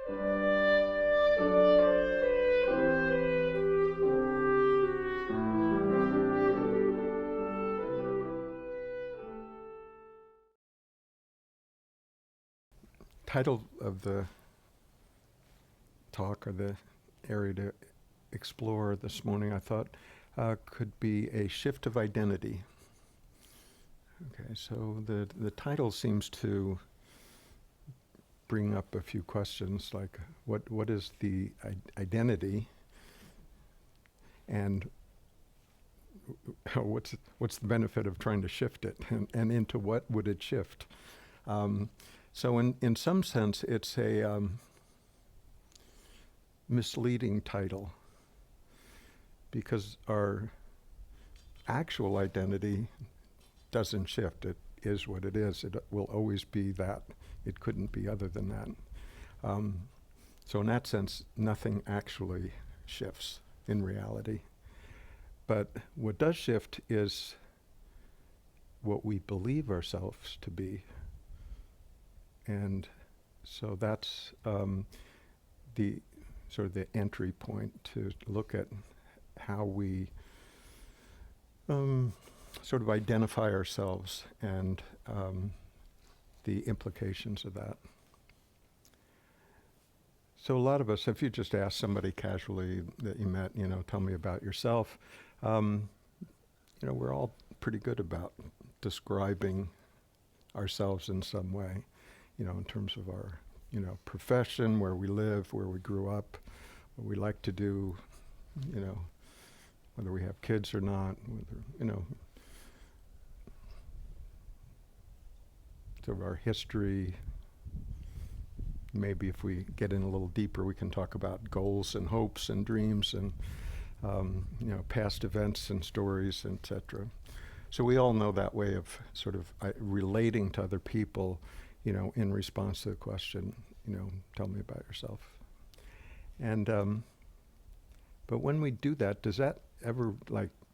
Title of the talk, or the area to explore this morning, I thought could be a shift of identity. Okay, so the title seems to bring up a few questions, like what is the identity, and what's the benefit of trying to shift it, and into what would it shift? So in some sense, it's a misleading title, because our actual identity doesn't shift. It is what it is. It will always be that. It couldn't be other than that. So in that sense, nothing actually shifts in reality. But what does shift is what we believe ourselves to be. And so that's the sort of the entry point to look at how we sort of identify ourselves, and the implications of that. So a lot of us, if you just ask somebody casually that you met, tell me about yourself, we're all pretty good about describing ourselves in some way, in terms of our, profession, where we live, where we grew up, what we like to do, whether we have kids or not, whether, sort of our history. Maybe if we get in a little deeper, we can talk about goals and hopes and dreams and, past events and stories, etc. So we all know that way of sort of relating to other people, in response to the question, tell me about yourself. And, but when we do that, does that ever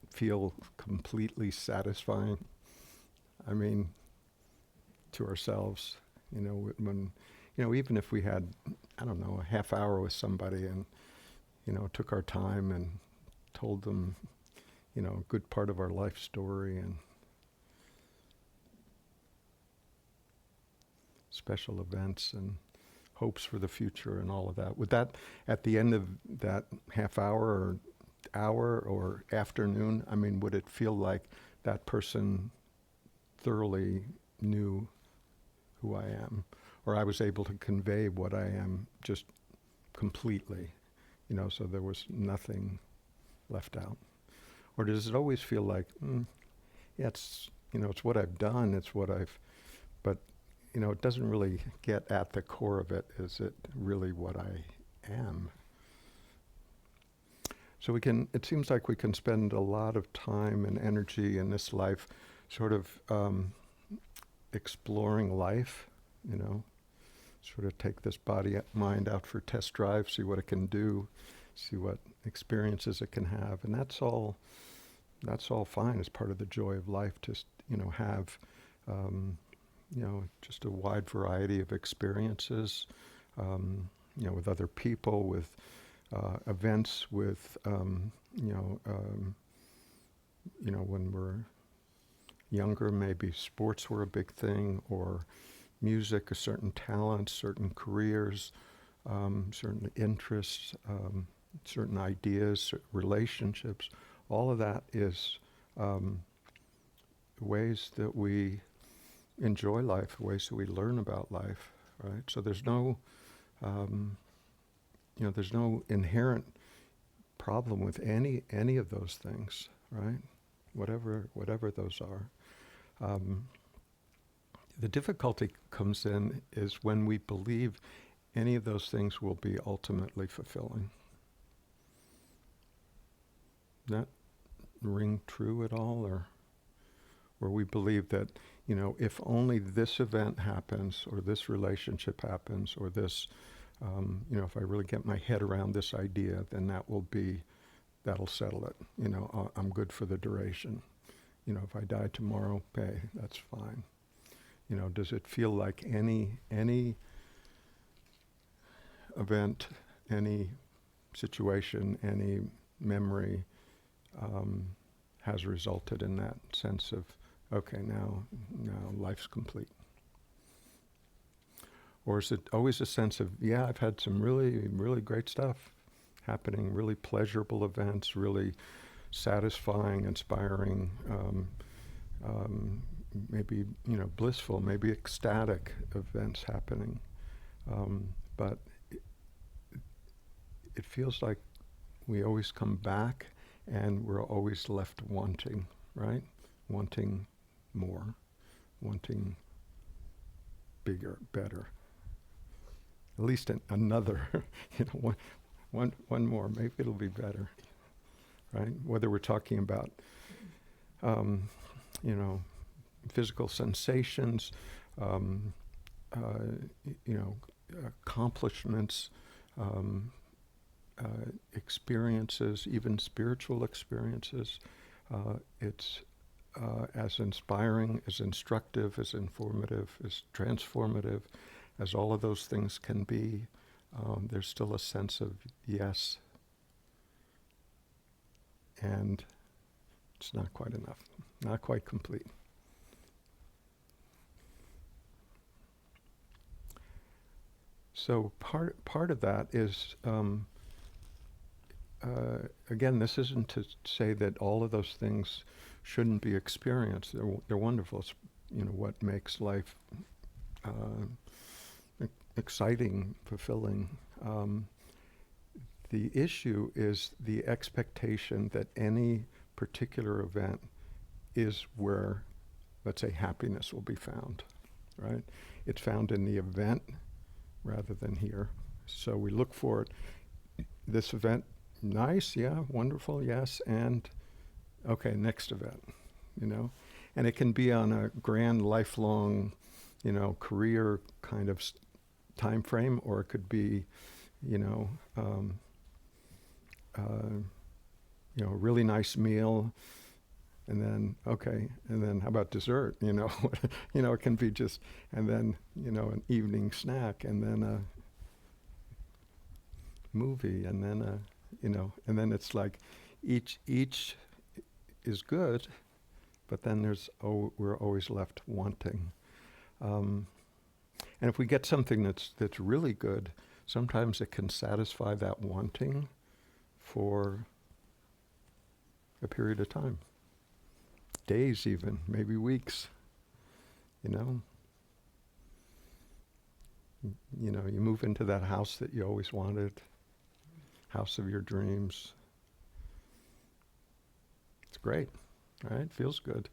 feel completely satisfying? I mean, to ourselves, when, even if we had, a half hour with somebody and, took our time and told them, a good part of our life story and special events and hopes for the future and all of that. Would that, at the end of that half hour or afternoon, would it feel like that person thoroughly knew who I am, or I was able to convey what I am just completely, so there was nothing left out? Or does it always feel like, yeah, it's what I've done, it's what but it doesn't really get at the core of it. Is it really what I am? So it seems like we can spend a lot of time and energy in this life sort of exploring life, sort of take this mind out for test drive, see what it can do, see what experiences it can have. And that's all fine. It's part of the joy of life to, have, just a wide variety of experiences, with other people, with events, with, when we're younger, maybe sports were a big thing, or music, a certain talents, certain careers, certain interests, certain ideas, relationships. All of that is ways that we enjoy life, ways that we learn about life, right? So there's no, there's no inherent problem with any of those things, right? Whatever those are. The difficulty comes in is when we believe any of those things will be ultimately fulfilling. That ring true at all, or where we believe that, if only this event happens, or this relationship happens, or this, if I really get my head around this idea, then that'll settle it. I'm good for the duration. If I die tomorrow, hey, that's fine. Does it feel like any event, any situation, any memory has resulted in that sense of, okay, now life's complete? Or is it always a sense of, yeah, I've had some really, really great stuff happening, really pleasurable events, really satisfying, inspiring, maybe, blissful, maybe ecstatic events happening. But it feels like we always come back and we're always left wanting, right? Wanting more, wanting bigger, better. At least another, one more, maybe it'll be better, right? Whether we're talking about, physical sensations, accomplishments, experiences, even spiritual experiences. It's as inspiring, as instructive, as informative, as transformative, as all of those things can be. There's still a sense of yes, and it's not quite enough, not quite complete. So part of that is, again, this isn't to say that all of those things shouldn't be experienced. They're wonderful. It's, what makes life exciting, fulfilling. The issue is the expectation that any particular event is where, let's say, happiness will be found, right? It's found in the event rather than here. So we look for it. This event, nice, yeah, wonderful, yes, and okay, next event, And it can be on a grand, lifelong, career kind of time frame, or it could be, a really nice meal, and then, okay, and then how about dessert, it can be just, and then, an evening snack, and then a movie, and then and then it's like each is good, but then we're always left wanting. And if we get something that's really good, sometimes it can satisfy that wanting for a period of time. Days even, maybe weeks, You move into that house that you always wanted, house of your dreams. It's great, right? Feels good.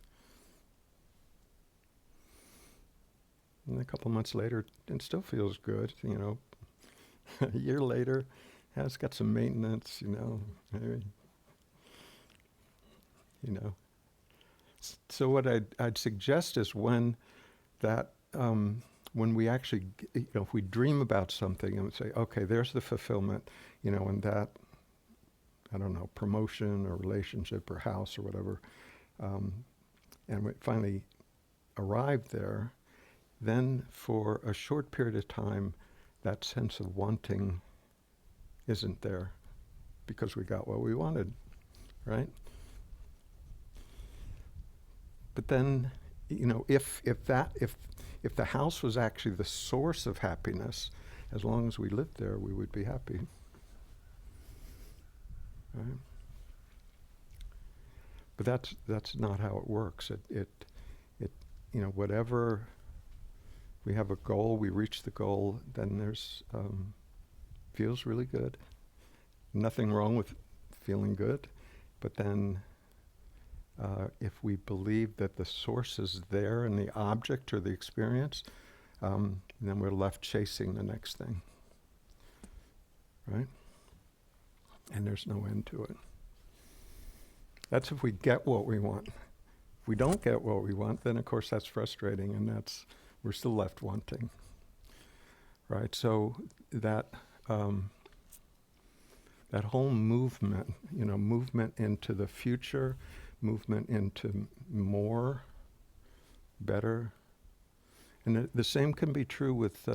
And a couple months later, it still feels good, A year later, it's got some maintenance, maybe, So what I'd suggest is when we actually, if we dream about something and say, okay, there's the fulfillment, and that, I don't know, promotion or relationship or house or whatever, and we finally arrive there, then for a short period of time, that sense of wanting isn't there because we got what we wanted, right? But then, if the house was actually the source of happiness, as long as we lived there, we would be happy. Right? But that's not how it works. It whatever, we have a goal, we reach the goal, then there's feels really good. Nothing wrong with feeling good, but then if we believe that the source is there in the object or the experience, then we're left chasing the next thing, right? And there's no end to it. That's if we get what we want. If we don't get what we want, then of course that's frustrating, and we're still left wanting, right? So that whole movement, movement into the future, movement into more, better. And the same can be true with,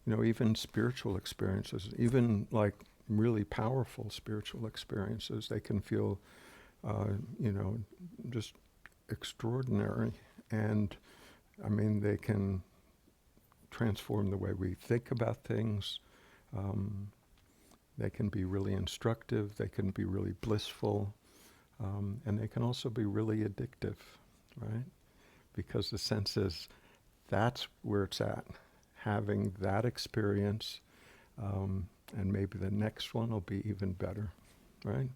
even spiritual experiences, even like really powerful spiritual experiences, they can feel, just extraordinary. And they can transform the way we think about things. They can be really instructive. They can be really blissful. And they can also be really addictive, right? Because the sense is that's where it's at, having that experience, and maybe the next one will be even better, right?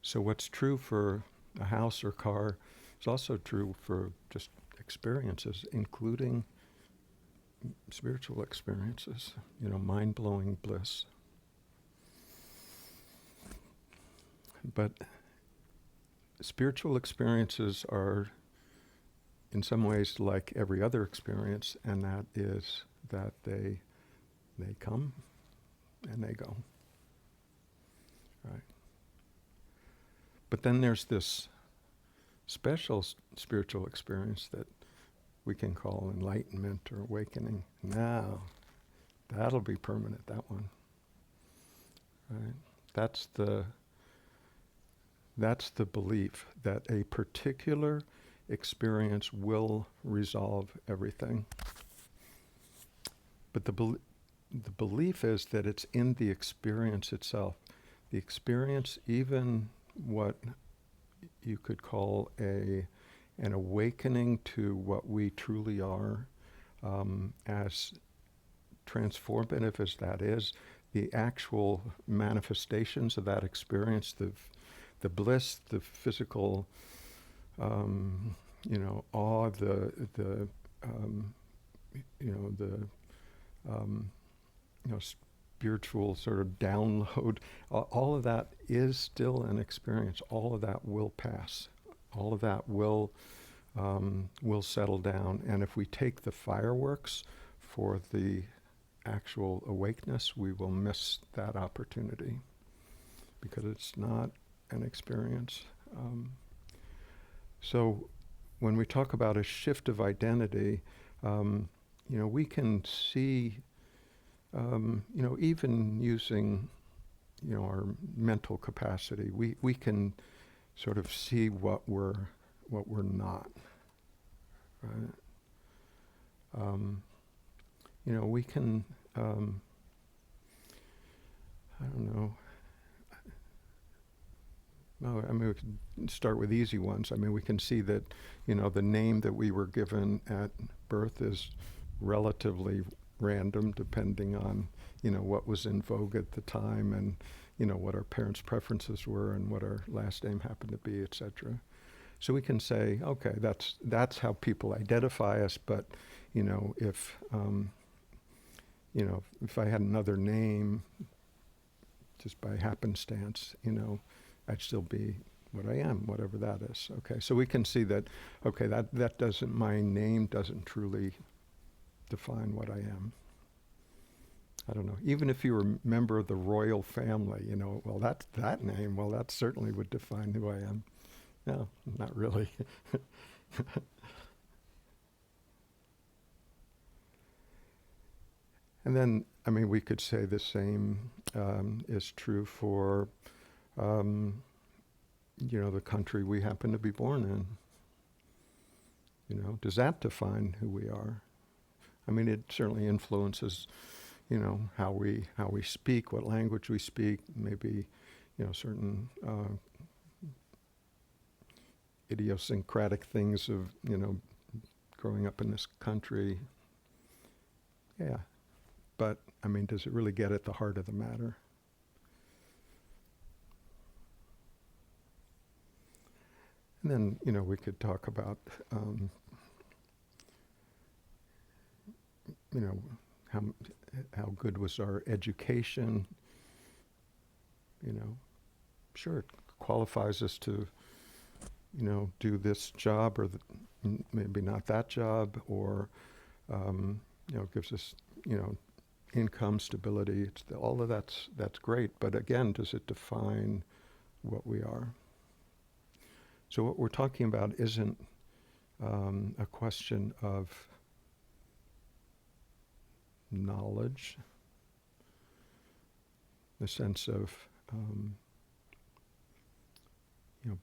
So what's true for a house or car is also true for just experiences, including spiritual experiences, mind-blowing bliss. But spiritual experiences are in some ways like every other experience, and that is that they come and they go, right? But then there's this special spiritual experience that we can call enlightenment or awakening. Now, that'll be permanent, that one, right? That's the belief that a particular experience will resolve everything. But the belief is that it's in the experience itself. The experience, even what you could call an awakening to what we truly are, as transformative as that is, the actual manifestations of that experience, the bliss, the physical, awe, the spiritual sort of download, all of that is still an experience. All of that will pass. All of that will settle down. And if we take the fireworks for the actual awakeness, we will miss that opportunity because it's not an experience. So when we talk about a shift of identity, we can see, even using, our mental capacity, we can sort of see what we're not, right? We can, I don't know. No, we can start with easy ones. We can see that, the name that we were given at birth is relatively random, depending on, what was in vogue at the time and, what our parents' preferences were and what our last name happened to be, etc. So we can say, okay, that's how people identify us. But, if I had another name, just by happenstance, I'd still be what I am, whatever that is. Okay, so we can see that, okay, that doesn't, my name doesn't truly define what I am. I don't know. Even if you were a member of the royal family, well, that name, well, that certainly would define who I am. No, not really. And then, we could say the same is true for, the country we happen to be born in. Does that define who we are? It certainly influences, how we speak, what language we speak, maybe, certain idiosyncratic things of, growing up in this country. Yeah. But, does it really get at the heart of the matter? And then, we could talk about, how good was our education. Sure, it qualifies us to, do this job or maybe not that job, or, gives us, income stability. All of that's great. But again, does it define what we are? So what we're talking about isn't a question of knowledge, the sense of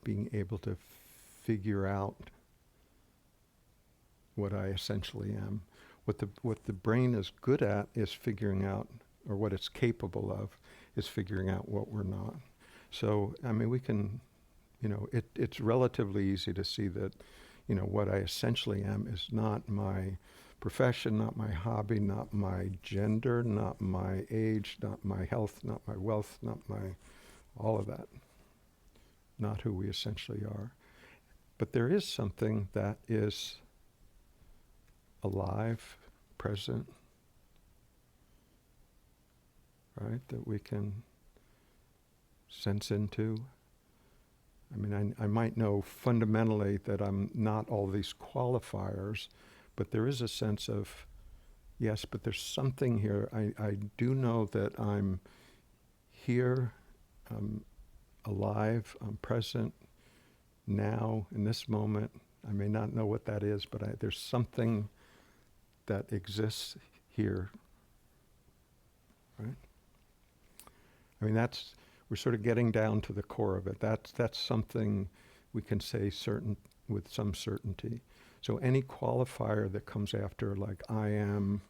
being able to figure out what I essentially am. What the brain is good at is figuring out, or what it's capable of, is figuring out what we're not. So, I mean, we can, it's relatively easy to see that, what I essentially am is not my profession, not my hobby, not my gender, not my age, not my health, not my wealth, not my, all of that. Not who we essentially are. But there is something that is alive, present, right, that we can sense into. I mean, I might know fundamentally that I'm not all these qualifiers, but there is a sense of, yes, but there's something here. I do know that I'm here, I'm alive, I'm present now, in this moment. I may not know what that is, but there's something that exists here, right? I mean, we're sort of getting down to the core of it. That's something we can say with some certainty. So any qualifier that comes after, like I am,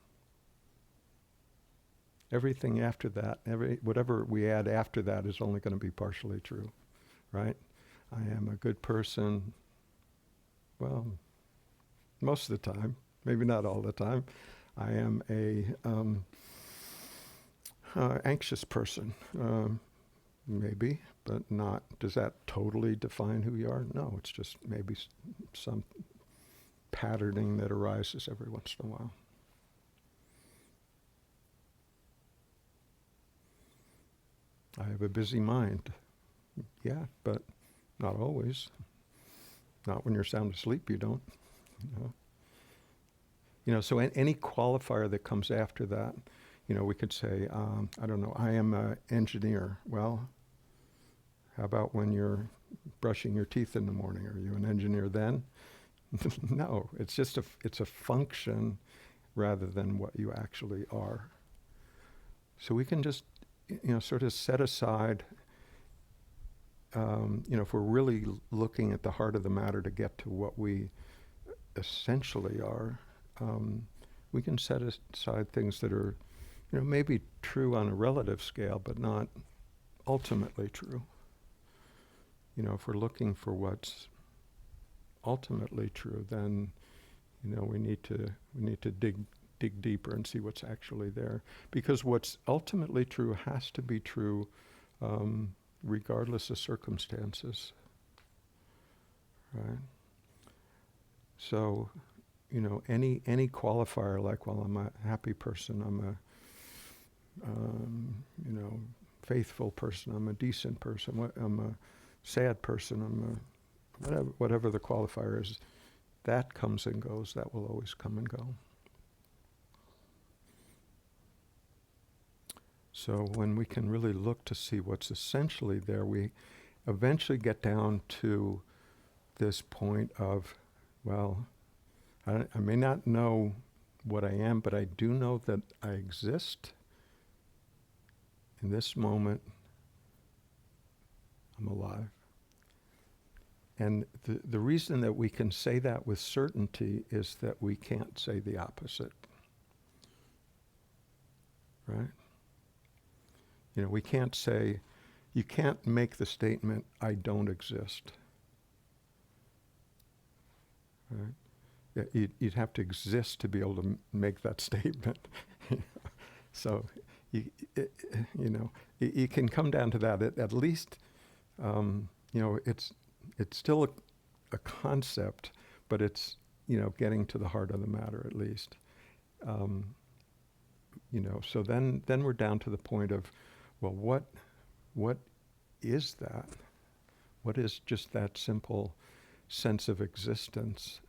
everything after that, whatever we add after that is only going to be partially true, right? I am a good person. Well, most of the time, maybe not all the time. I am a anxious person, maybe, but not. Does that totally define who you are? No, it's just maybe some patterning that arises every once in a while. I have a busy mind. Yeah, but not always. Not when you're sound asleep, you don't. So any qualifier that comes after that, we could say, I don't know, I am an engineer. Well, how about when you're brushing your teeth in the morning? Are you an engineer then? No, it's just it's a function rather than what you actually are. So we can just, sort of set aside, if we're really looking at the heart of the matter to get to what we essentially are, we can set aside things that are, maybe true on a relative scale, but not ultimately true. If we're looking for what's ultimately true, then, we need to dig deeper and see what's actually there. Because what's ultimately true has to be true, regardless of circumstances, right? So, any qualifier, like, well, I'm a happy person, I'm a, faithful person, I'm a decent person, I'm a sad person, I'm a whatever the qualifier is, that comes and goes, that will always come and go. So when we can really look to see what's essentially there, we eventually get down to this point of, well, I may not know what I am, but I do know that I exist. In this moment, I'm alive. And the reason that we can say that with certainty is that we can't say the opposite, right? We can't say, you can't make the statement, I don't exist, right? You'd have to exist to be able to make that statement. So, you can come down to that. At least, it's still a concept, but it's, getting to the heart of the matter at least. So then we're down to the point of, well, what is that? What is just that simple sense of existence,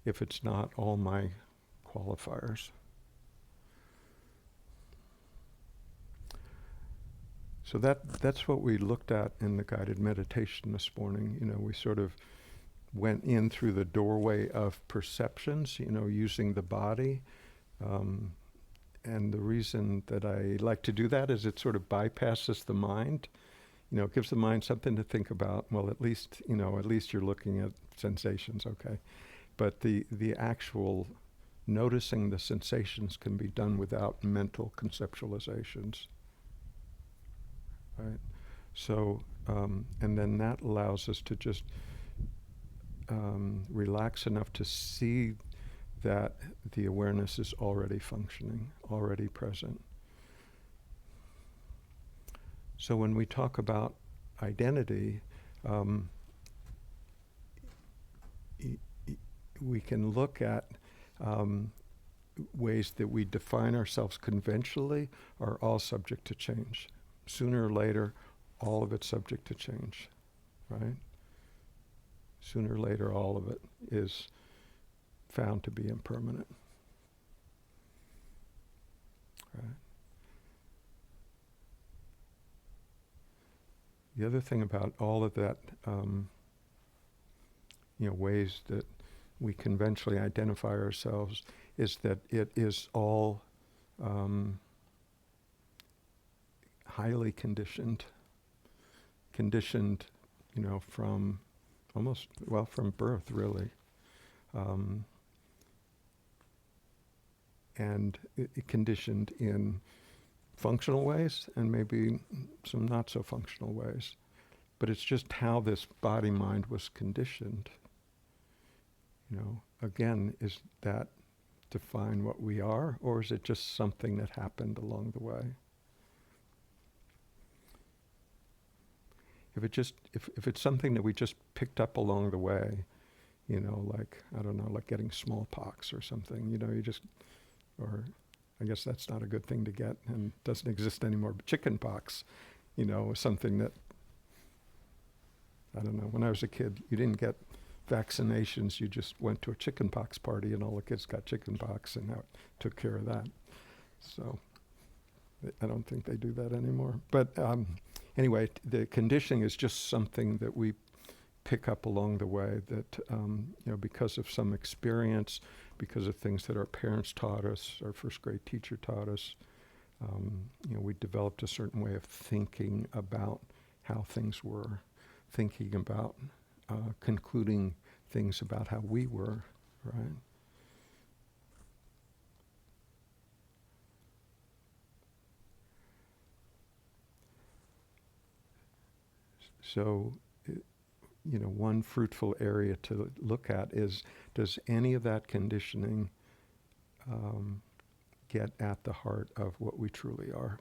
if it's not all my qualifiers? So that's what we looked at in the guided meditation this morning. We sort of went in through the doorway of perceptions, using the body, And the reason that I like to do that is it sort of bypasses the mind. It gives the mind something to think about. Well, at least you're looking at sensations, okay. But the actual noticing the sensations can be done without mental conceptualizations, right? So, and then that allows us to just relax enough to see that the awareness is already functioning, already present. So when we talk about identity, we can look at ways that we define ourselves conventionally are all subject to change. Sooner or later, all of it's subject to change, right? Sooner or later, all of it is found to be impermanent, right? The other thing about all of that, ways that we conventionally identify ourselves is that it is all highly conditioned, from from birth, really. And conditioned in functional ways and maybe some not so functional ways. But it's just how this body-mind was conditioned. Again, is that define what we are, or is it just something that happened along the way? If it's something that we just picked up along the way, like, I don't know, like getting smallpox or something, or I guess that's not a good thing to get and doesn't exist anymore, but chickenpox, was something that, I don't know, when I was a kid, you didn't get vaccinations, you just went to a chickenpox party and all the kids got chickenpox and that took care of that. So I don't think they do that anymore. But anyway, the conditioning is just something that we pick up along the way that, because of some experience, because of things that our parents taught us, our first grade teacher taught us, we developed a certain way of thinking about how things were, thinking about concluding things about how we were, right? So, one fruitful area to look at is, does any of that conditioning get at the heart of what we truly are?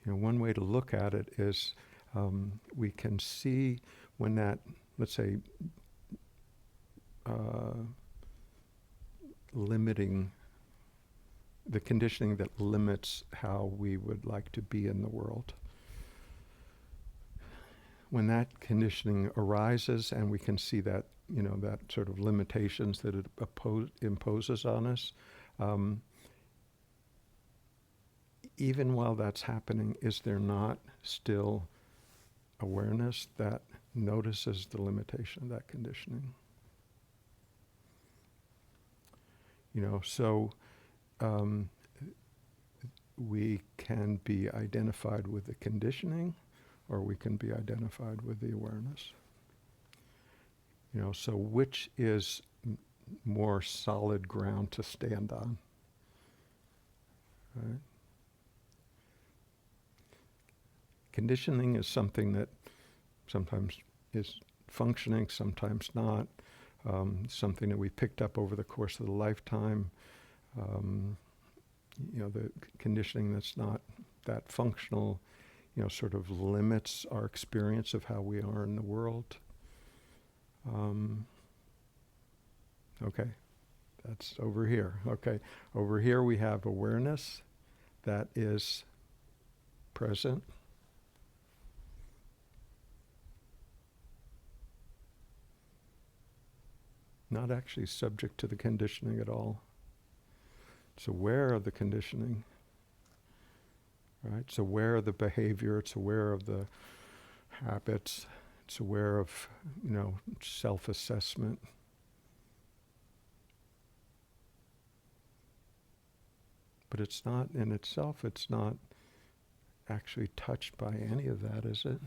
One way to look at it is we can see when that, let's say, limiting, the conditioning that limits how we would like to be in the world. When that conditioning arises and we can see that, that sort of limitations that it imposes on us, even while that's happening, is there not still awareness that notices the limitation of that conditioning? So we can be identified with the conditioning, or we can be identified with the awareness. So which is more solid ground to stand on? Right? Conditioning is something that sometimes is functioning, sometimes not. Something that we picked up over the course of the lifetime. The conditioning that's not that functional, sort of limits our experience of how we are in the world. Okay, that's over here. Okay, over here we have awareness that is present. Not actually subject to the conditioning at all. It's aware of the conditioning, right? It's aware of the behavior, it's aware of the habits, it's aware of, self-assessment. But it's not, in itself, it's not actually touched by any of that, is it?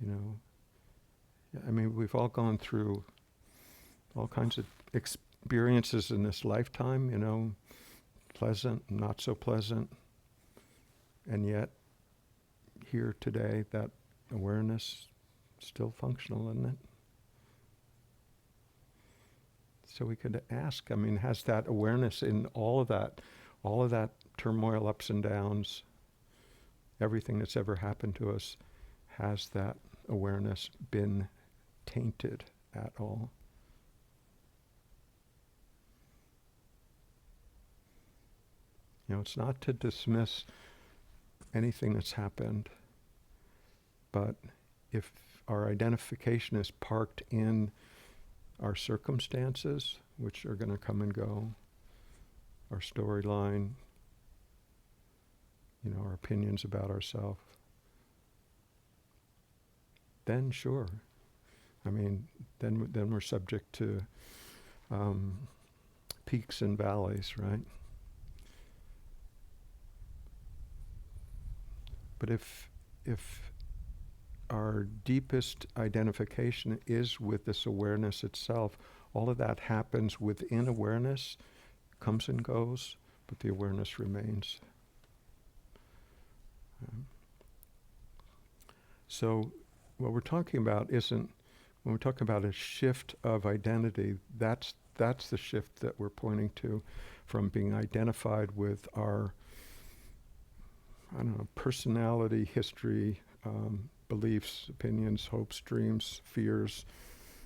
You know, I mean, we've all gone through all kinds of experiences in this lifetime, you know, pleasant, not so pleasant. And yet, here today, that awareness is still functional, isn't it? So we could ask, I mean, has that awareness in all of that turmoil, ups and downs, everything that's ever happened to us, has that awareness been tainted at all? You know, it's not to dismiss anything that's happened, but if our identification is parked in our circumstances, which are going to come and go, our storyline, you know, our opinions about ourselves, then sure. I mean, then we're subject to peaks and valleys, right? But if our deepest identification is with this awareness itself, all of that happens within awareness, comes and goes, but the awareness remains. So what we're talking about isn't, when we're talking about a shift of identity, that's the shift that we're pointing to, from being identified with our, I don't know, personality, history, beliefs, opinions, hopes, dreams, fears,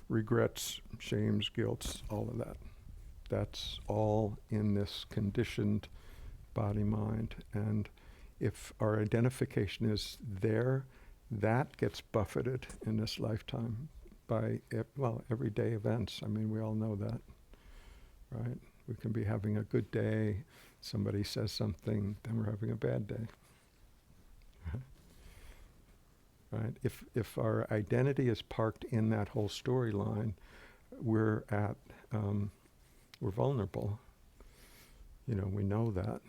regrets, shames, guilts, all of that. That's all in this conditioned body-mind. And if our identification is there, that gets buffeted in this lifetime by, everyday events. I mean, we all know that, right? We can be having a good day, somebody says something, then we're having a bad day. Right? If our identity is parked in that whole storyline, we're vulnerable. You know, we know that.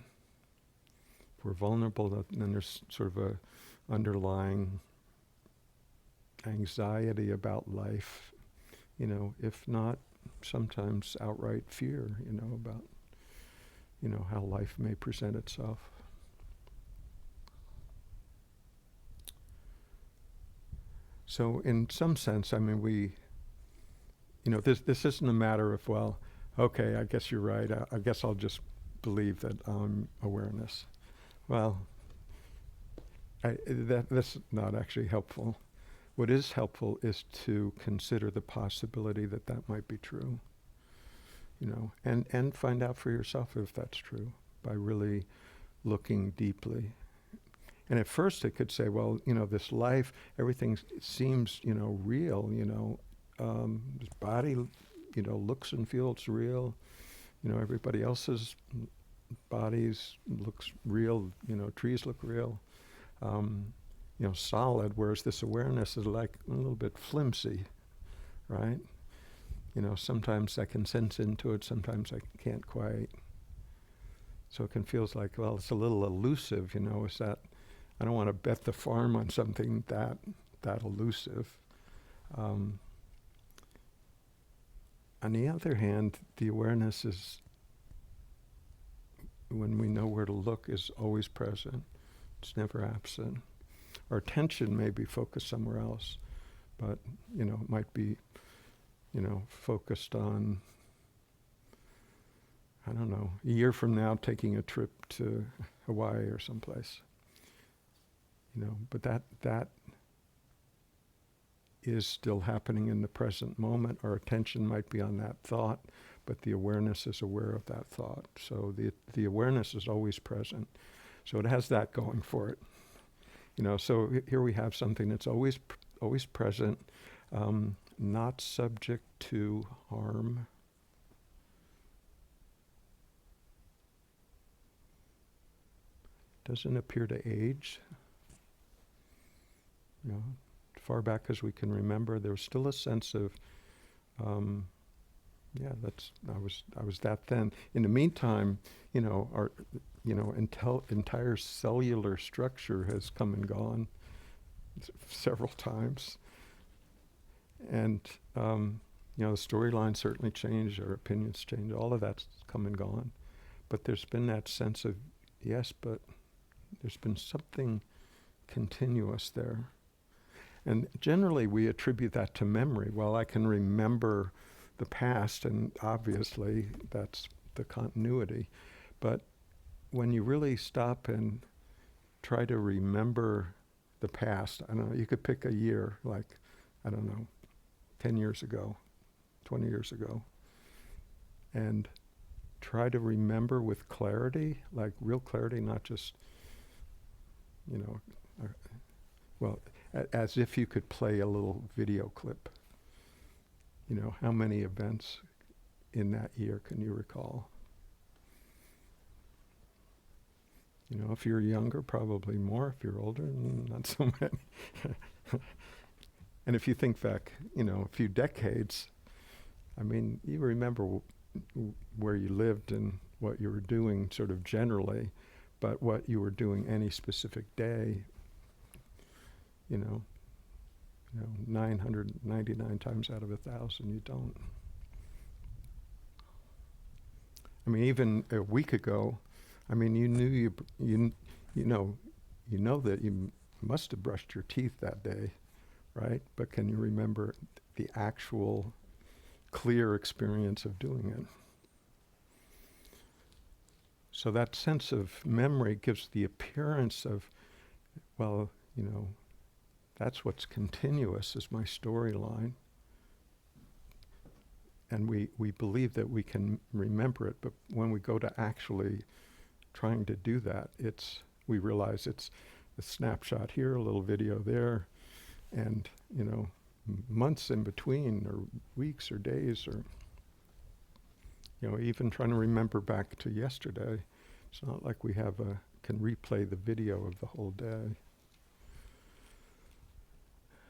If we're vulnerable, then there's sort of a underlying anxiety about life. You know, if not, sometimes outright fear, you know, about, you know, how life may present itself. So in some sense, I mean, this isn't a matter of, well, okay, I guess you're right. I guess I'll just believe that I'm awareness. Well, that's not actually helpful. What is helpful is to consider the possibility that that might be true, you know, and find out for yourself if that's true by really looking deeply. And at first it could say, well, you know, this life, everything seems, you know, real, you know, this body, you know, looks and feels real, you know, everybody else's bodies looks real, you know, trees look real, you know, solid, whereas this awareness is like a little bit flimsy, right? You know, sometimes I can sense into it, sometimes I can't quite. So it can feel like, well, it's a little elusive, you know, is that, I don't want to bet the farm on something that elusive. On the other hand, the awareness is, when we know where to look, is always present. It's never absent. Our attention may be focused somewhere else, but, you know, it might be, you know, focused on, I don't know, a year from now taking a trip to Hawaii or someplace. You know, but that is still happening in the present moment. Our attention might be on that thought, but the awareness is aware of that thought. So the awareness is always present. So it has that going for it. You know, so here we have something that's always present, not subject to harm. Doesn't appear to age. You know, far back as we can remember, there was still a sense of, Yeah, I was that then. In the meantime, our entire cellular structure has come and gone several times, and the storyline certainly changed, our opinions changed, all of that's come and gone. But there's been that sense of, yes, but there's been something continuous there. And generally we attribute that to memory. Well, I can remember the past, and obviously that's the continuity. But when you really stop and try to remember the past, I don't know, you could pick a year, like, I don't know, 10 years ago, 20 years ago, and try to remember with clarity, like real clarity, not just, as if you could play a little video clip. How many events in that year can you recall? If you're younger, probably more. If you're older, not so many. And if you think back, a few decades, you remember where you lived and what you were doing sort of generally, but what you were doing any specific day, 999 times out of 1,000, you don't. Even a week ago, you knew you know that you must have brushed your teeth that day, right? But can you remember the actual clear experience of doing it? So that sense of memory gives the appearance of, well, that's what's continuous is my storyline. And we believe that we can remember it, but when we go to actually trying to do that, we realize it's a snapshot here, a little video there, and months in between, or weeks or days, or even trying to remember back to yesterday. It's not like we can replay the video of the whole day.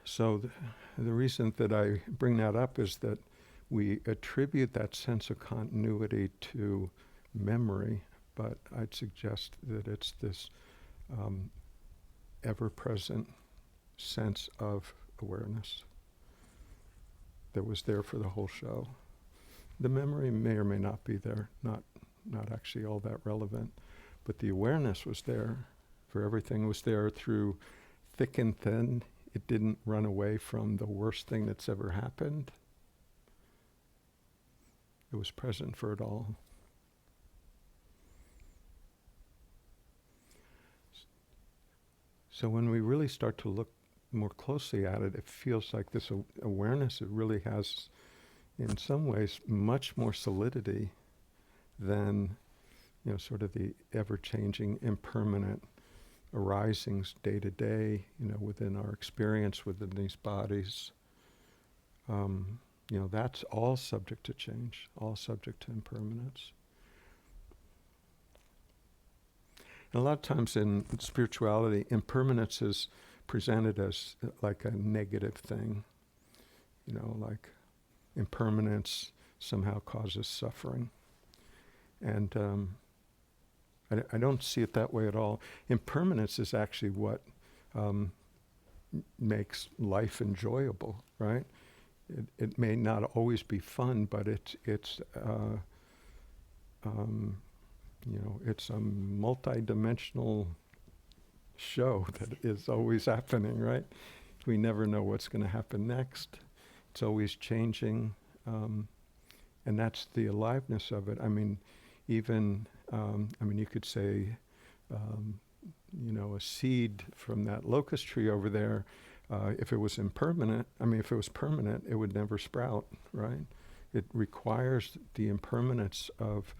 So the reason that I bring that up is that we attribute that sense of continuity to memory, but I'd suggest that it's this ever-present sense of awareness that was there for the whole show. The memory may or may not be there, not actually all that relevant, but the awareness was there, for everything was there through thick and thin. It didn't run away from the worst thing that's ever happened. It was present for it all. So when we really start to look more closely at it, it feels like this awareness, it really has, in some ways, much more solidity than, sort of the ever-changing, impermanent arisings day to day, within our experience within these bodies. That's all subject to change, all subject to impermanence. And a lot of times in spirituality, impermanence is presented as like a negative thing. Like impermanence somehow causes suffering. And I don't see it that way at all. Impermanence is actually what makes life enjoyable, right? It may not always be fun, but it's a multi-dimensional show that is always happening, right? We never know what's going to happen next. It's always changing, and that's the aliveness of it. You could say, a seed from that locust tree over there, if it was permanent, it would never sprout, right? It requires the impermanence of,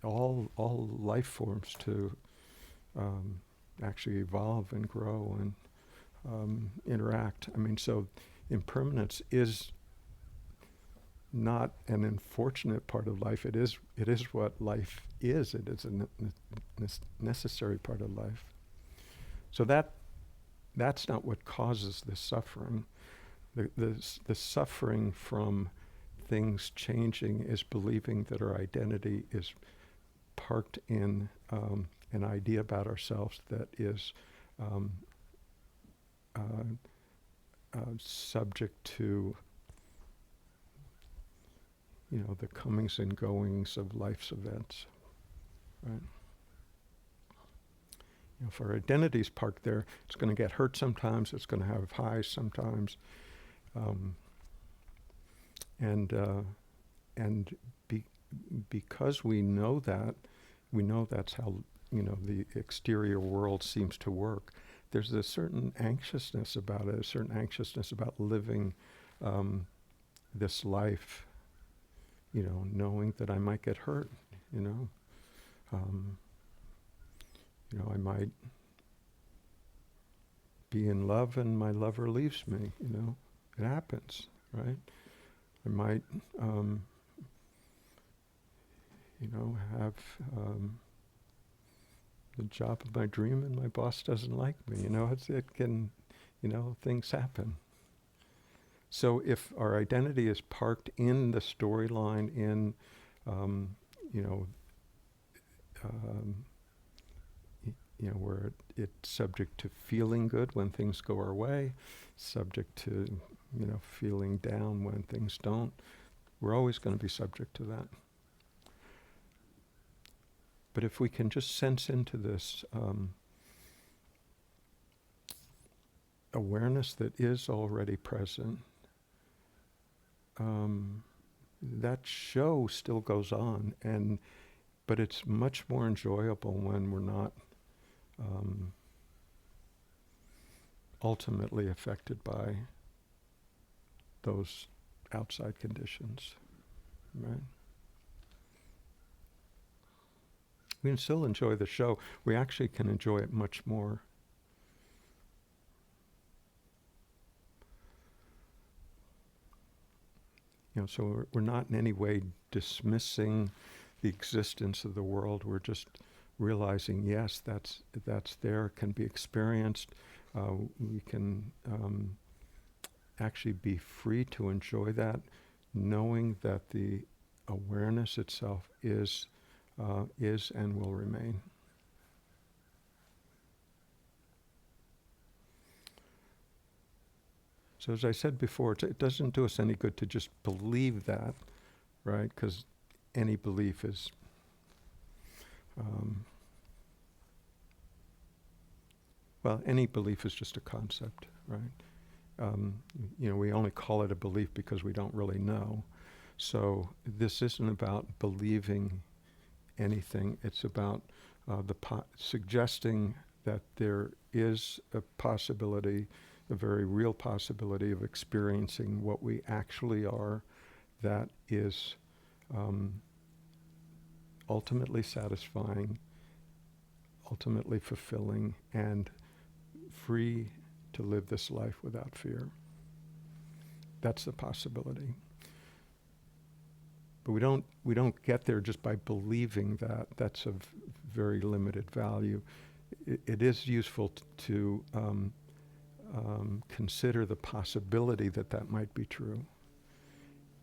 all life forms to actually evolve and grow and interact. So impermanence is not an unfortunate part of life. It is what life is. It is a necessary part of life. So that's not what causes the suffering. The suffering from things changing is believing that our identity is parked in an idea about ourselves that is um, subject to, the comings and goings of life's events, right? If our identity's parked there, it's going to get hurt sometimes. It's going to have highs sometimes, and because we know that's how the exterior world seems to work. There's a certain anxiousness about it, a certain anxiousness about living this life, knowing that I might get hurt, I might be in love and my lover leaves me, it happens, right? I might, have the job of my dream and my boss doesn't like me, it can, things happen. So if our identity is parked in the storyline, in, where it's subject to feeling good when things go our way, subject to, feeling down when things don't, we're always going to be subject to that. But if we can just sense into this awareness that is already present, that show still goes on, but it's much more enjoyable when we're not ultimately affected by those outside conditions, right? We can still enjoy the show. We actually can enjoy it much more. So we're not in any way dismissing the existence of the world. We're just realizing, yes, that's there, can be experienced. We can actually be free to enjoy that, knowing that the awareness itself is and will remain. So as I said before, it doesn't do us any good to just believe that, right? Because any belief is any belief is just a concept, right? We only call it a belief because we don't really know. So this isn't about believing anything. It's about suggesting that there is a possibility, a very real possibility of experiencing what we actually are, that is ultimately satisfying, ultimately fulfilling, and free to live this life without fear. That's the possibility. But we don't get there just by believing that. That's of very limited value. It is useful to consider the possibility that might be true.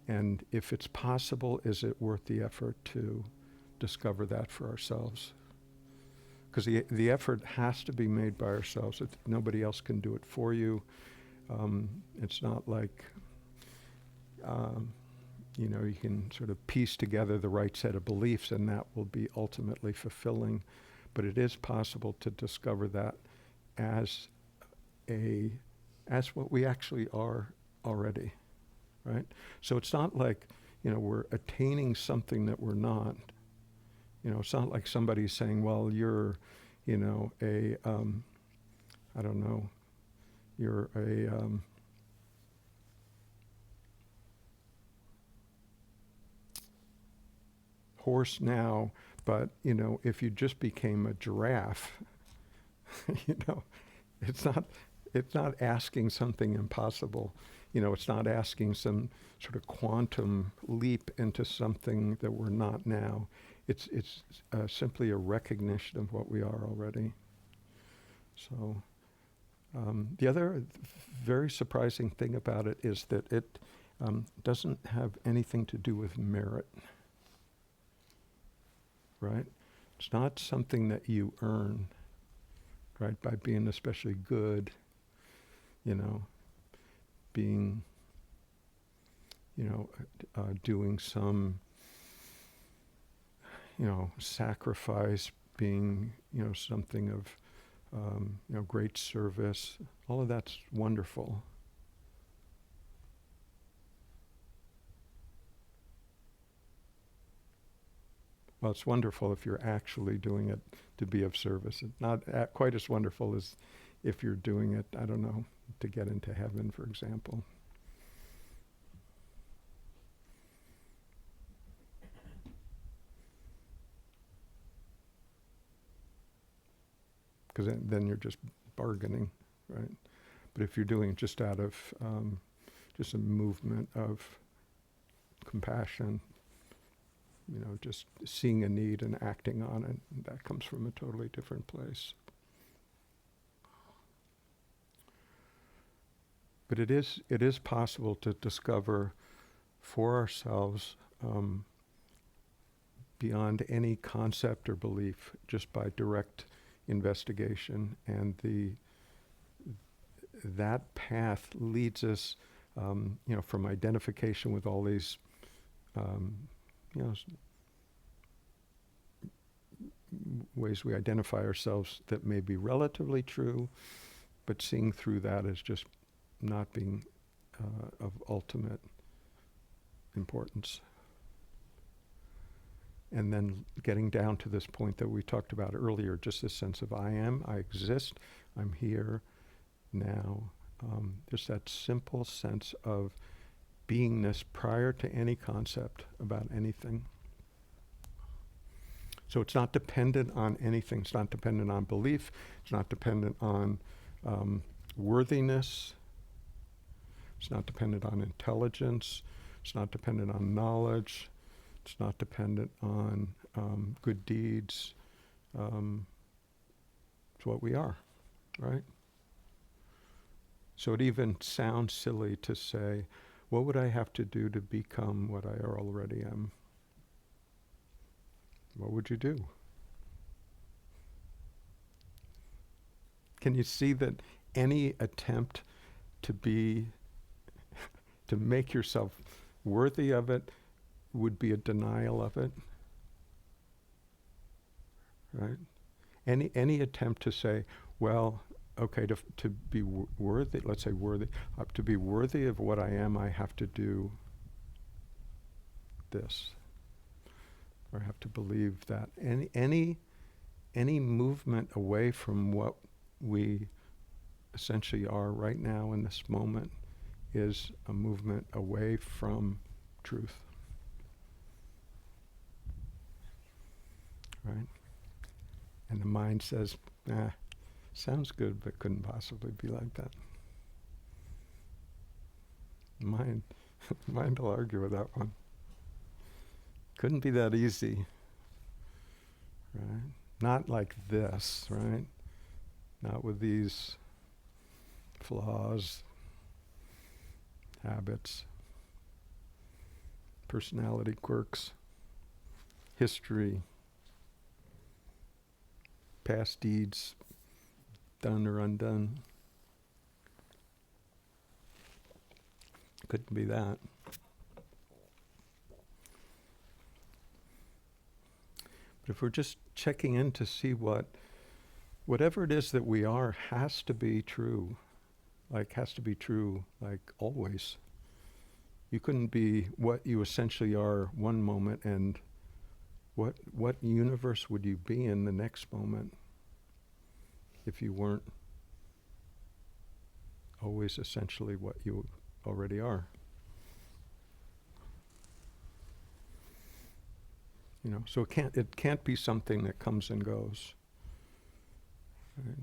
And if it's possible, is it worth the effort to discover that for ourselves? Because the effort has to be made by ourselves. Nobody else can do it for you. It's not like you can sort of piece together the right set of beliefs and that will be ultimately fulfilling. But it is possible to discover that as what we actually are already, right? So it's not like, we're attaining something that we're not. It's not like somebody's saying, well, you're, I don't know, you're a, horse now, but, if you just became a giraffe, it's not asking something impossible. It's not asking some sort of quantum leap into something that we're not now. It's simply a recognition of what we are already. So the other very surprising thing about it is that doesn't have anything to do with merit, right? It's not something that you earn, right, by being especially good, being, doing some, sacrifice, being, something of, great service. All of that's wonderful. Well, it's wonderful if you're actually doing it to be of service. It's not quite as wonderful as if you're doing it, I don't know, to get into heaven, for example. Because then you're just bargaining, right? But if you're doing it just out of just a movement of compassion, just seeing a need and acting on it, that comes from a totally different place. But it is possible to discover for ourselves beyond any concept or belief, just by direct investigation, and that path leads us, from identification with all these, ways we identify ourselves that may be relatively true, but seeing through that as just not being of ultimate importance. And then getting down to this point that we talked about earlier, just this sense of I exist, I'm here now. Just that simple sense of beingness prior to any concept about anything. So it's not dependent on anything. It's not dependent on belief. It's not dependent on worthiness. It's not dependent on intelligence. It's not dependent on knowledge. It's not dependent on good deeds. It's what we are, right? So it even sounds silly to say, what would I have to do to become what I already am? What would you do? Can you see that any attempt to make yourself worthy of it would be a denial of it? Right? Any attempt to say, well, okay, to be worthy, let's say worthy, to be worthy of what I am, I have to do this. Or I have to believe that. Any movement away from what we essentially are right now in this moment is a movement away from truth. Right? And the mind says, sounds good, but couldn't possibly be like that. Mind will argue with that one. Couldn't be that easy, right? Not like this, right? Not with these flaws, habits, personality quirks, history, past deeds, done or undone. Couldn't be that. But if we're just checking in to see whatever it is that we are has to be true, like always. You couldn't be what you essentially are one moment, and what universe would you be in the next moment if you weren't always essentially what you already are? So it can't be something that comes and goes. Right?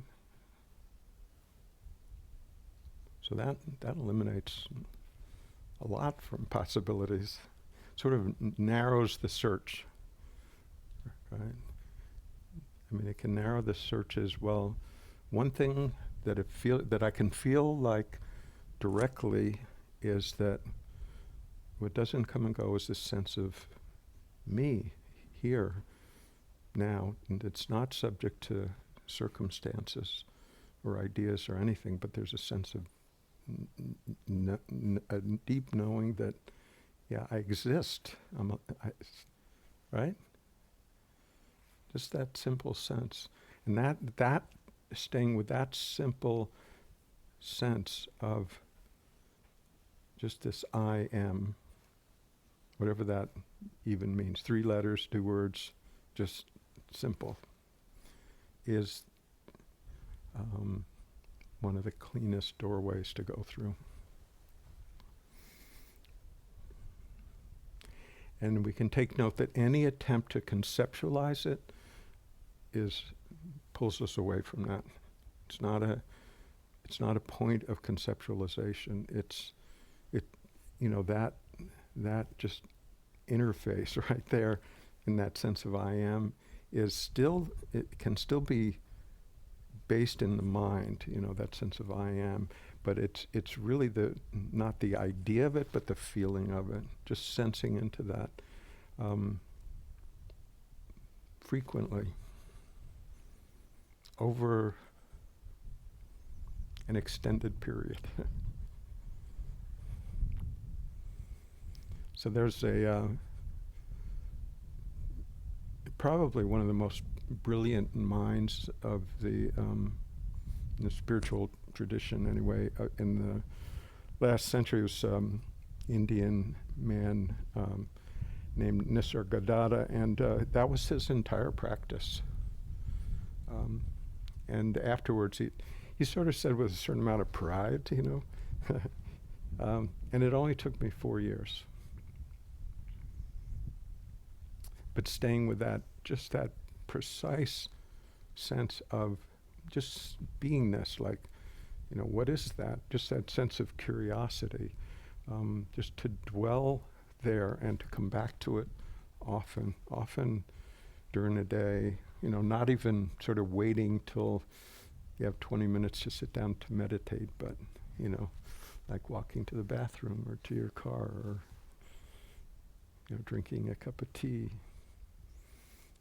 So that eliminates a lot from possibilities. Sort of narrows the search. Right? I mean, it can narrow the search as well. One thing that I can feel like directly is that what doesn't come and go is this sense of me here, now, and it's not subject to circumstances or ideas or anything, but there's a sense of a deep knowing that, yeah, I exist. Right? Just that simple sense. And that staying with that simple sense of just this I am, whatever that even means, 3 letters, 2 words, just simple, is one of the cleanest doorways to go through. And we can take note that any attempt to conceptualize it pulls us away from that. It's not a point of conceptualization. That just interface right there in that sense of I am it can still be based in the mind, that sense of I am, but it's really not the idea of it, but the feeling of it, just sensing into that frequently over an extended period. So there's probably one of the most brilliant minds of the spiritual tradition anyway, in the last century was Indian man named Nisargadatta, and that was his entire practice. And afterwards he sort of said with a certain amount of pride, and it only took me 4 years. But staying with just that precise sense of just beingness, like, what is that? Just that sense of curiosity, just to dwell there and to come back to it often during the day, not even sort of waiting till you have 20 minutes to sit down to meditate, but, like walking to the bathroom or to your car or, drinking a cup of tea.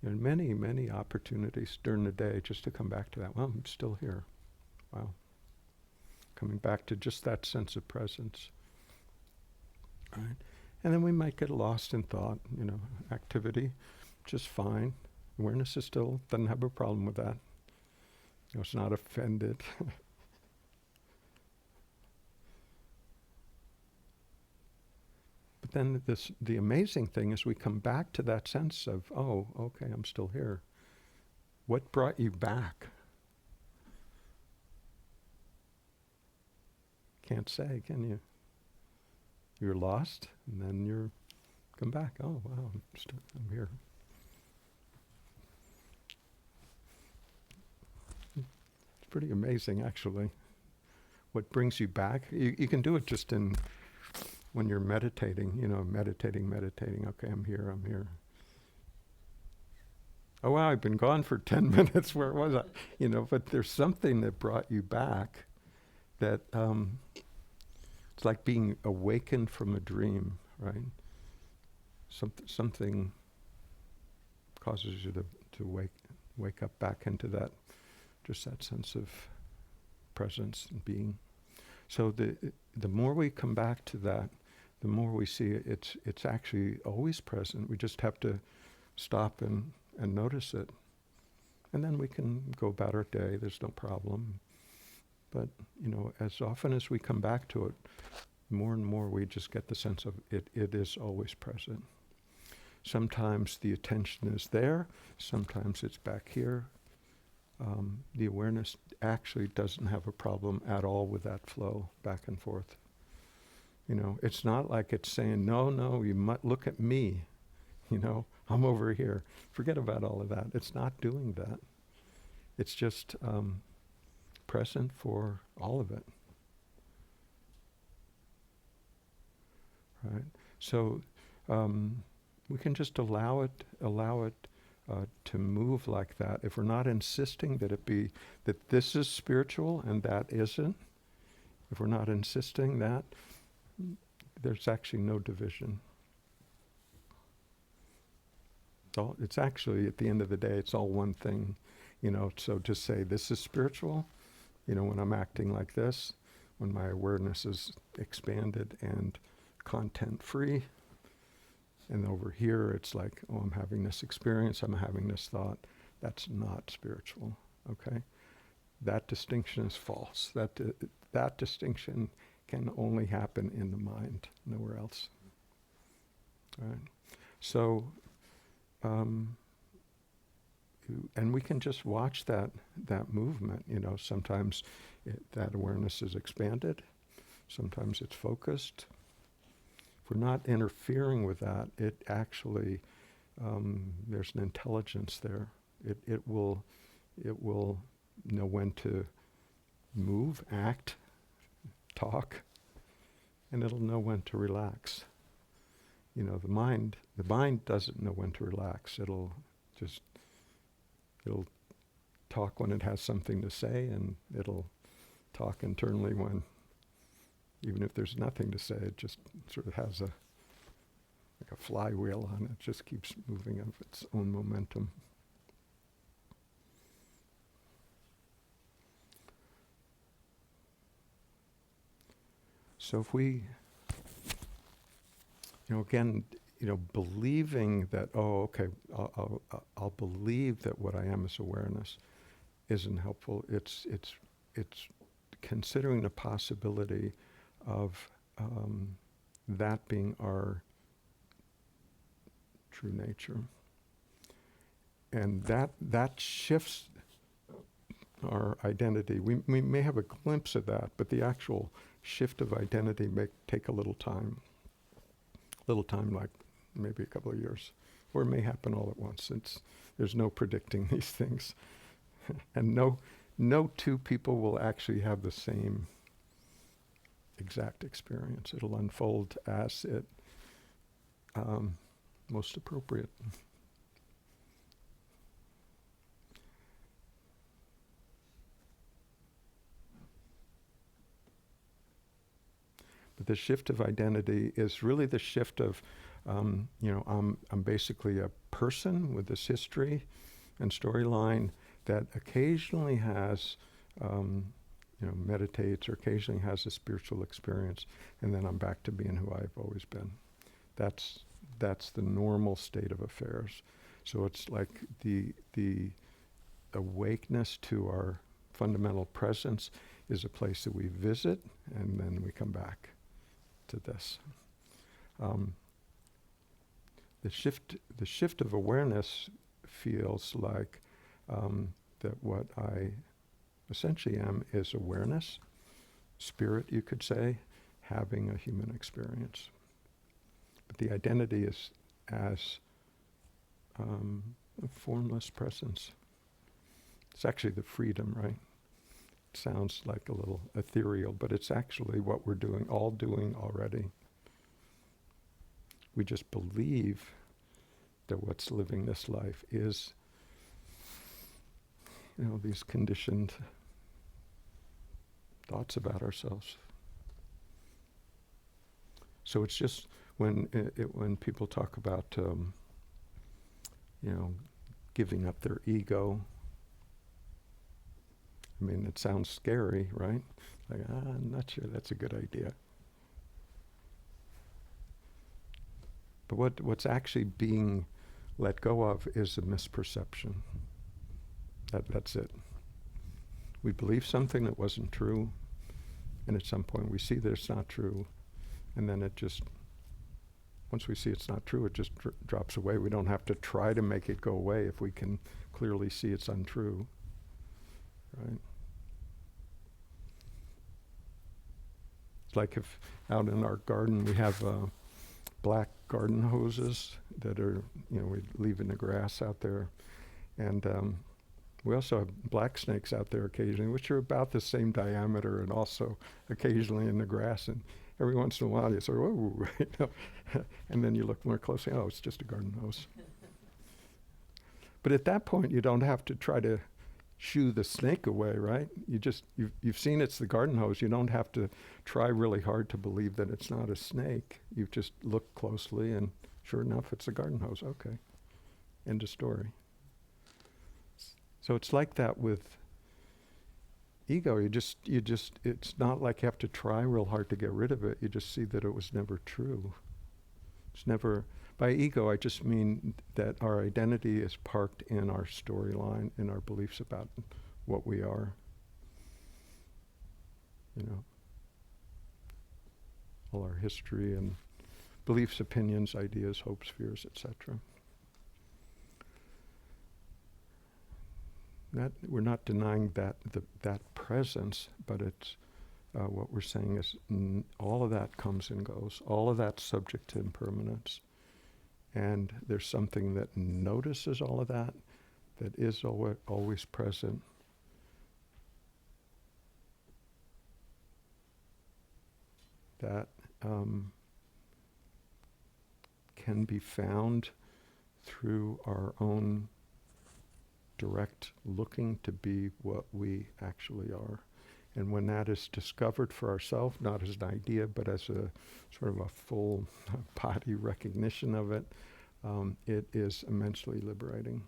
And many, many opportunities during the day just to come back to that. Well, I'm still here. Wow. Coming back to just that sense of presence. Right? And then we might get lost in thought, activity, just fine. Awareness doesn't have a problem with that. It's not offended. But then the amazing thing is we come back to that sense of, oh, okay, I'm still here. What brought you back? Can't say, can you? You're lost, and then you come back. Oh, wow, I'm here. It's pretty amazing, actually. What brings you back? You can do it just when you're meditating, meditating. Okay, I'm here. Oh, wow, I've been gone for 10 minutes. Where was I? But there's something that brought you back that it's like being awakened from a dream, right? Something causes you to wake up back into that, just that sense of presence and being. So the more we come back to that, the more we see it's actually always present. We just have to stop and notice it. And then we can go about our day, there's no problem. But, as often as we come back to it, more and more we just get the sense of it is always present. Sometimes the attention is there, sometimes it's back here. The awareness actually doesn't have a problem at all with that flow back and forth. It's not like it's saying, no, you must look at me. I'm over here. Forget about all of that. It's not doing that. It's just present for all of it. Right? So we can just allow it to move like that. If we're not insisting that this is spiritual and that isn't, if we're not insisting that, there's actually no division. It's actually, at the end of the day, it's all one thing. So to say this is spiritual, when I'm acting like this, when my awareness is expanded and content free, and over here it's like, oh, I'm having this experience, I'm having this thought, that's not spiritual, okay? That distinction is false. That distinction can only happen in the mind, nowhere else. All right? So, and we can just watch that movement. Sometimes that awareness is expanded, sometimes it's focused. If we're not interfering with that, it actually, there's an intelligence there. It will know when to move, act, talk, and it'll know when to relax. The mind doesn't know when to relax. It'll talk when it has something to say, and it'll talk internally when, even if there's nothing to say, it just sort of has like a flywheel on it. It just keeps moving of its own momentum. So if we, again, believing that, I'll believe that what I am is awareness, isn't helpful. It's considering the possibility of that being our true nature, and that shifts our identity. We may have a glimpse of that, but the actual shift of identity may take a little time, like maybe a couple of years, or it may happen all at once. There's no predicting these things. And no two people will actually have the same exact experience. It'll unfold as it most appropriate. But the shift of identity is really the shift of, I'm basically a person with this history and storyline that occasionally has, meditates, or occasionally has a spiritual experience, and then I'm back to being who I've always been. That's the normal state of affairs. So it's like the awakeness to our fundamental presence is a place that we visit, and then we come back to this. The shift of awareness feels like that what I essentially am is awareness, spirit, you could say, having a human experience. But the identity is as a formless presence. It's actually the freedom, right? It sounds like a little ethereal, but it's actually what we're all doing already. We just believe that what's living this life is, these conditioned thoughts about ourselves. So it's just when people talk about, giving up their ego. I mean, it sounds scary, right? Like, I'm not sure that's a good idea. But what's actually being let go of is a misperception. That's it. We believe something that wasn't true, and at some point we see that it's not true, and then once we see it's not true, it just drops away. We don't have to try to make it go away if we can clearly see it's untrue, right? It's like if out in our garden we have black garden hoses that are, we leave in the grass out there, and we also have black snakes out there occasionally, which are about the same diameter and also occasionally in the grass. And every once in a while you say, whoa, and then you look more closely, oh, it's just a garden hose. But at that point, you don't have to try to shoo the snake away, right? You've seen it's the garden hose. You don't have to try really hard to believe that it's not a snake. You just look closely, and sure enough, it's a garden hose. Okay, end of story. So it's like that with ego. It's not like you have to try real hard to get rid of it. You just see that it was never true. It's never. By ego, I just mean that our identity is parked in our storyline, in our beliefs about what we are. You know, all our history and beliefs, opinions, ideas, hopes, fears, etc. That we're not denying that presence, but it's what we're saying is all of that comes and goes. All of that's subject to impermanence. And there's something that notices all of that, that is always present. That can be found through our own direct looking to be what we actually are. And when that is discovered for ourselves, not as an idea, but as a sort of a full body recognition of it, it is immensely liberating.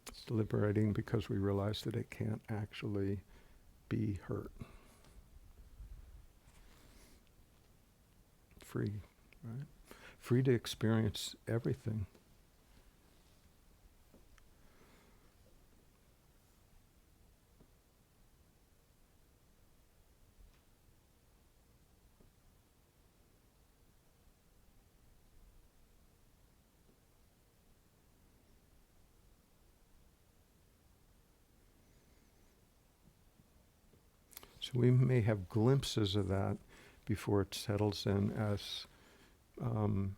It's liberating because we realize that it can't actually be hurt. Free, right? Free to experience everything. So we may have glimpses of that before it settles in as an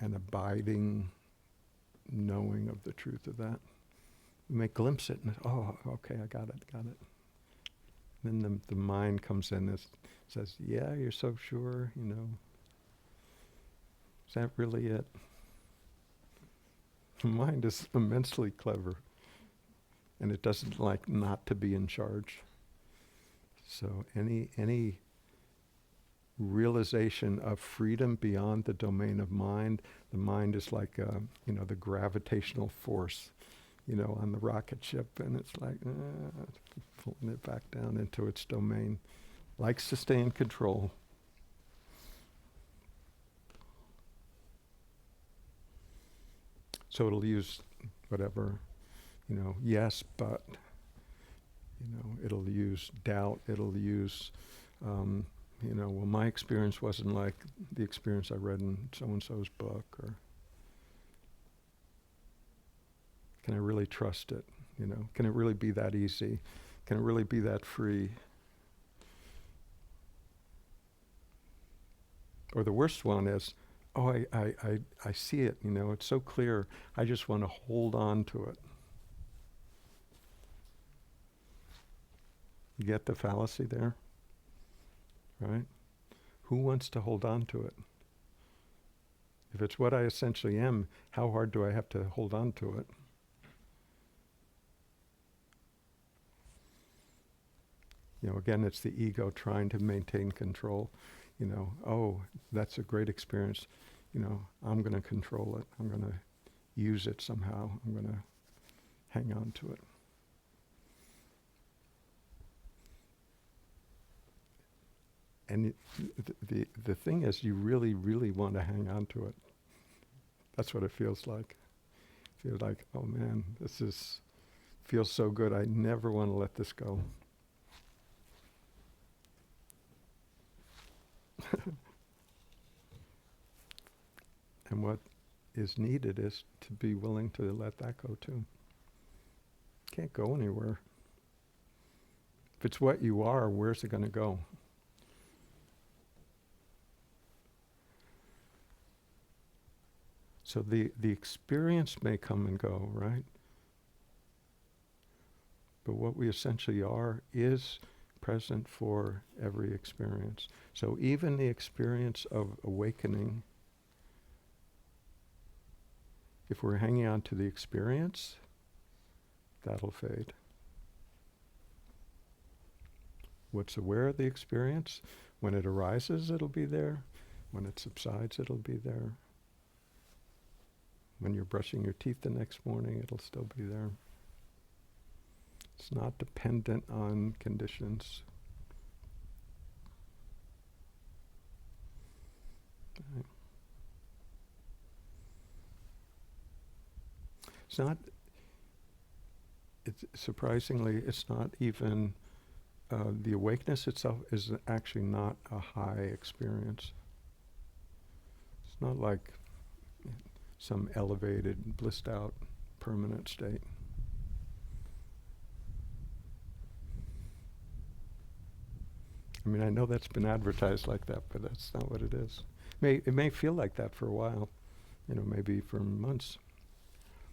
abiding knowing of the truth of that. We may glimpse it and, oh, okay, I got it. Then the mind comes in and says, yeah, you're so sure, Is that really it? The mind is immensely clever, and it doesn't like not to be in charge. So any realization of freedom beyond the domain of mind, the mind is like the gravitational force, on the rocket ship, and it's like pulling it back down into its domain, likes to stay in control. So it'll use whatever, yes, but. It'll use doubt, it'll use, well, my experience wasn't like the experience I read in so-and-so's book, or can I really trust it? Can it really be that easy? Can it really be that free? Or the worst one is, oh, I see it, it's so clear, I just want to hold on to it. You get the fallacy there? Right? Who wants to hold on to it? If it's what I essentially am, how hard do I have to hold on to it? Again, it's the ego trying to maintain control. Oh, that's a great experience. I'm going to control it. I'm going to use it somehow. I'm going to hang on to it. And the thing is, you really, really want to hang on to it. That's what it feels like. It feels like, oh man, feels so good. I never want to let this go. And what is needed is to be willing to let that go too. Can't go anywhere. If it's what you are, where's it going to go? So the experience may come and go, right? But what we essentially are is present for every experience. So even the experience of awakening, if we're hanging on to the experience, that'll fade. What's aware of the experience, when it arises, it'll be there. When it subsides, it'll be there. When you're brushing your teeth the next morning, it'll still be there. It's not dependent on conditions. Right. It's not, surprisingly, it's not even, the awakeness itself is actually not a high experience. It's not like some elevated, blissed out, permanent state. I mean, I know that's been advertised like that, but that's not what it is. It may feel like that for a while, maybe for months,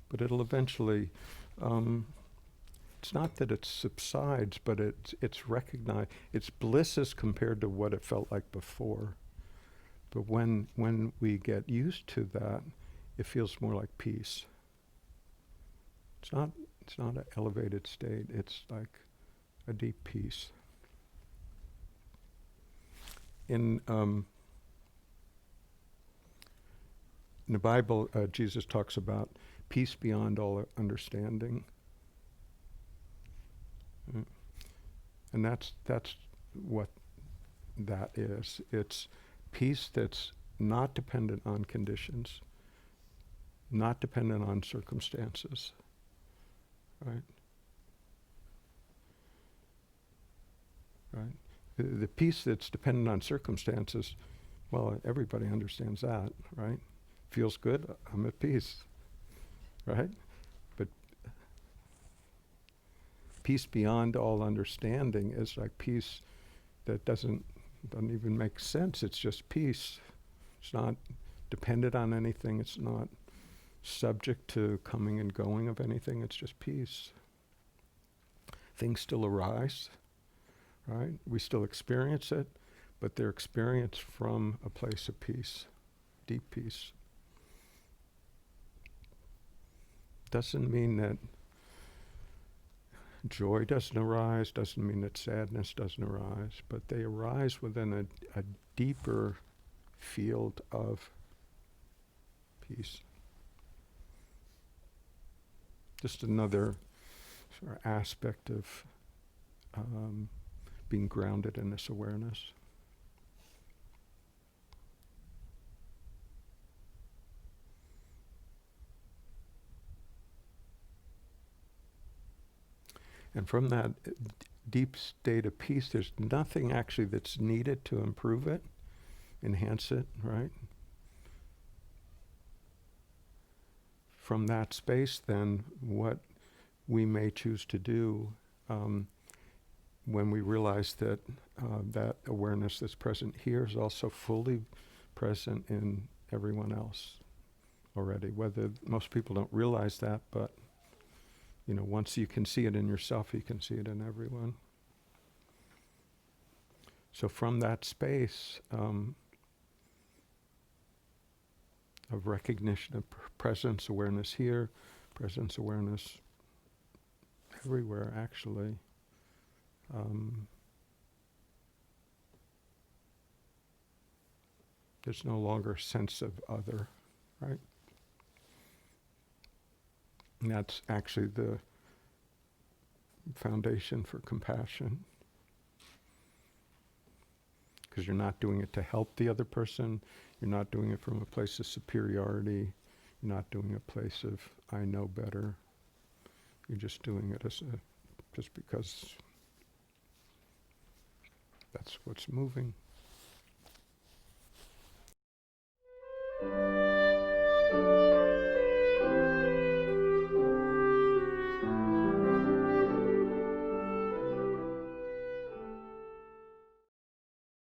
but it'll eventually, it's not that it subsides, but it's recognized, it's bliss as compared to what it felt like before. But when we get used to that, it feels more like peace. It's not an elevated state, it's like a deep peace. In the Bible, Jesus talks about peace beyond all understanding. And that's what that is. It's peace that's not dependent on conditions, not dependent on circumstances, right? Right? The peace that's dependent on circumstances, well, everybody understands that, right? Feels good, I'm at peace, right? But peace beyond all understanding is like peace that doesn't even make sense. It's just peace. It's not dependent on anything. It's not subject to coming and going of anything. It's just peace. Things still arise, right? We still experience it, but they're experienced from a place of peace, deep peace. Doesn't mean that joy doesn't arise, doesn't mean that sadness doesn't arise, but they arise within a deeper field of peace. Just another sort of aspect of being grounded in this awareness. And from that deep state of peace, there's nothing actually that's needed to improve it, enhance it, right? From that space, then, what we may choose to do when we realize that that awareness that's present here is also fully present in everyone else already. Whether most people don't realize that, but once you can see it in yourself, you can see it in everyone. So from that space of recognition of presence, awareness here, presence, awareness everywhere, actually, there's no longer a sense of other, right? And that's actually the foundation for compassion. Because you're not doing it to help the other person. You're not doing it from a place of superiority. You're not doing a place of, I know better. You're just doing it just because that's what's moving.